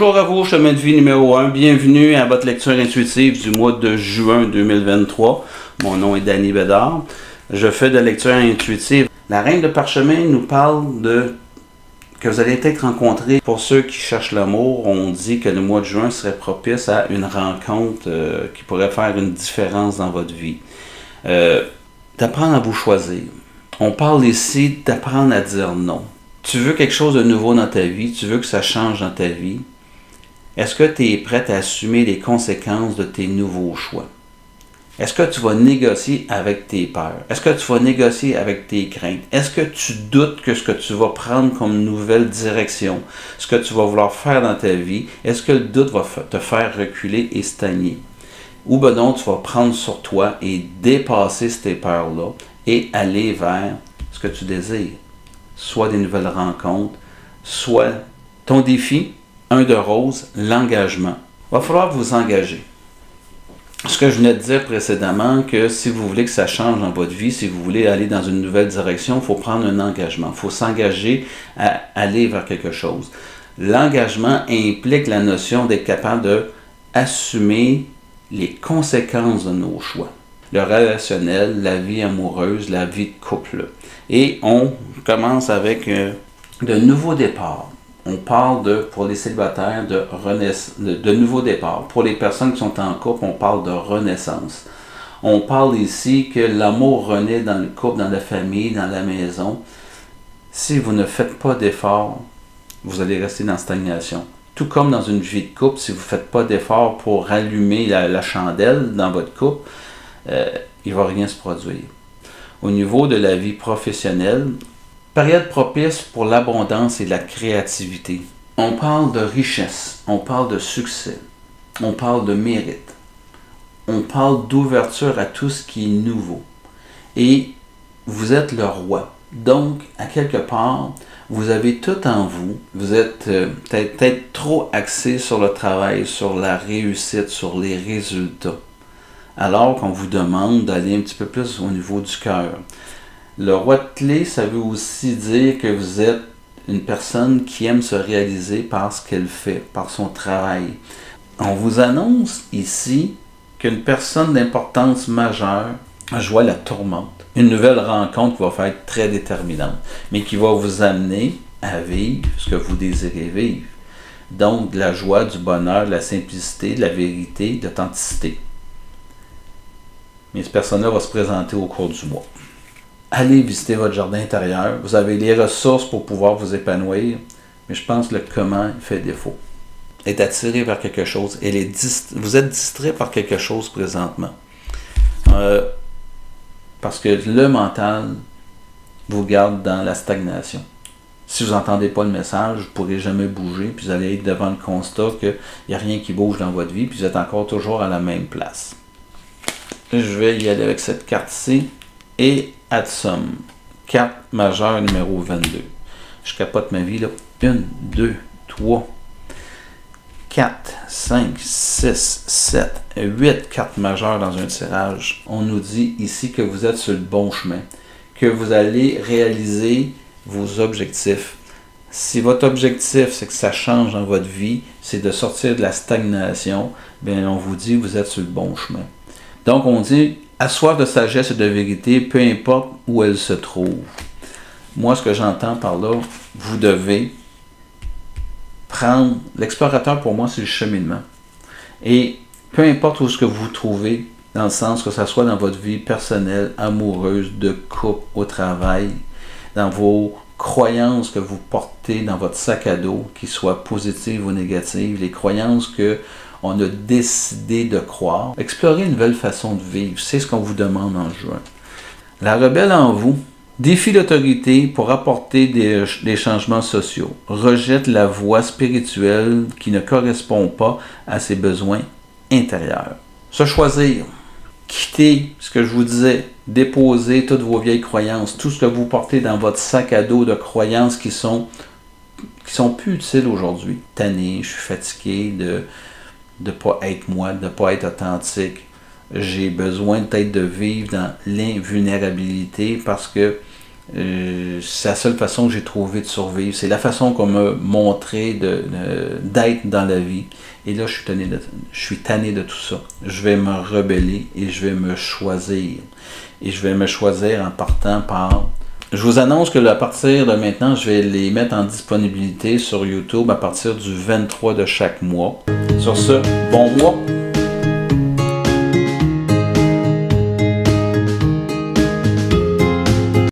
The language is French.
Bonjour à vous, chemin de vie numéro 1. Bienvenue à votre lecture intuitive du mois de juin 2023. Mon nom est Danny Bédard. Je fais de la lecture intuitive. La reine de parchemin nous parle de que vous allez peut-être rencontrer. Pour ceux qui cherchent l'amour, on dit que le mois de juin serait propice à une rencontre qui pourrait faire une différence dans votre vie. D'apprendre à vous choisir. On parle ici d'apprendre à dire non. Tu veux quelque chose de nouveau dans ta vie, tu veux que ça change dans ta vie. Est-ce que tu es prête à assumer les conséquences de tes nouveaux choix? Est-ce que tu vas négocier avec tes peurs? Est-ce que tu vas négocier avec tes craintes? Est-ce que tu doutes que ce que tu vas prendre comme nouvelle direction, ce que tu vas vouloir faire dans ta vie, est-ce que le doute va te faire reculer et stagner? Ou ben non, tu vas prendre sur toi et dépasser ces peurs-là et aller vers ce que tu désires. Soit des nouvelles rencontres, soit ton défi, un de rose, l'engagement. Il va falloir vous engager. Ce que je venais de dire précédemment, que si vous voulez que ça change dans votre vie, si vous voulez aller dans une nouvelle direction, il faut prendre un engagement. Il faut s'engager à aller vers quelque chose. L'engagement implique la notion d'être capable d'assumer les conséquences de nos choix. Le relationnel, la vie amoureuse, la vie de couple. Et on commence avec de nouveaux départs. On parle pour les célibataires de nouveaux départs. Pour les personnes qui sont en couple, on parle de renaissance. On parle ici que l'amour renaît dans le couple, dans la famille, dans la maison. Si vous ne faites pas d'efforts, vous allez rester dans la stagnation. Tout comme dans une vie de couple, si vous ne faites pas d'efforts pour allumer la chandelle dans votre couple, il ne va rien se produire. Au niveau de la vie professionnelle, période propice pour l'abondance et la créativité. On parle de richesse, on parle de succès, on parle de mérite, on parle d'ouverture à tout ce qui est nouveau. Et vous êtes le roi. Donc, à quelque part, vous avez tout en vous. Vous êtes peut-être trop axé sur le travail, sur la réussite, sur les résultats. Alors qu'on vous demande d'aller un petit peu plus au niveau du cœur. Le roi de clé, ça veut aussi dire que vous êtes une personne qui aime se réaliser par ce qu'elle fait, par son travail. On vous annonce ici qu'une personne d'importance majeure, je vois la tourmente, une nouvelle rencontre qui va faire être très déterminante, mais qui va vous amener à vivre ce que vous désirez vivre. Donc, de la joie, du bonheur, de la simplicité, de la vérité, de l'authenticité. Mais cette personne-là va se présenter au cours du mois. Allez visiter votre jardin intérieur. Vous avez les ressources pour pouvoir vous épanouir, mais je pense que le comment fait défaut. Être attiré vers quelque chose. Vous êtes distrait par quelque chose présentement. Parce que le mental vous garde dans la stagnation. Si vous n'entendez pas le message, vous ne pourrez jamais bouger, puis vous allez être devant le constat qu'il n'y a rien qui bouge dans votre vie, puis vous êtes encore toujours à la même place. Je vais y aller avec cette carte-ci. Et ad somme, carte majeure numéro 22. Je capote ma vie là. 1, 2, 3, 4, 5, 6, 7, 8 cartes majeures dans un tirage. On nous dit ici que vous êtes sur le bon chemin, que vous allez réaliser vos objectifs. Si votre objectif, c'est que ça change dans votre vie, c'est de sortir de la stagnation, bien on vous dit que vous êtes sur le bon chemin. Donc on dit, asseoir de sagesse et de vérité, peu importe où elle se trouve. Moi, ce que j'entends par là, vous devez prendre... L'explorateur, pour moi, c'est le cheminement. Et peu importe où ce que vous vous trouvez, dans le sens que ce soit dans votre vie personnelle, amoureuse, de couple, au travail, dans vos croyances que vous portez dans votre sac à dos, qu'ils soient positives ou négatives, les croyances que on a décidé de croire. Explorez une nouvelle façon de vivre. C'est ce qu'on vous demande en juin. La rebelle en vous défie l'autorité pour apporter des changements sociaux. Rejette la voie spirituelle qui ne correspond pas à ses besoins intérieurs. Se choisir. Quitter ce que je vous disais. Déposer toutes vos vieilles croyances. Tout ce que vous portez dans votre sac à dos de croyances qui sont plus utiles aujourd'hui. Tanné, je suis fatigué de ne pas être moi, de ne pas être authentique. J'ai besoin peut-être de vivre dans l'invulnérabilité parce que C'est la seule façon que j'ai trouvé de survivre. C'est la façon qu'on m'a montré d'être dans la vie. Et là, je suis tanné de tout ça. Je vais me rebeller et je vais me choisir. Et je vais me choisir en partant par... Je vous annonce que à partir de maintenant, je vais les mettre en disponibilité sur YouTube à partir du 23 de chaque mois. Sur ce, bon mois!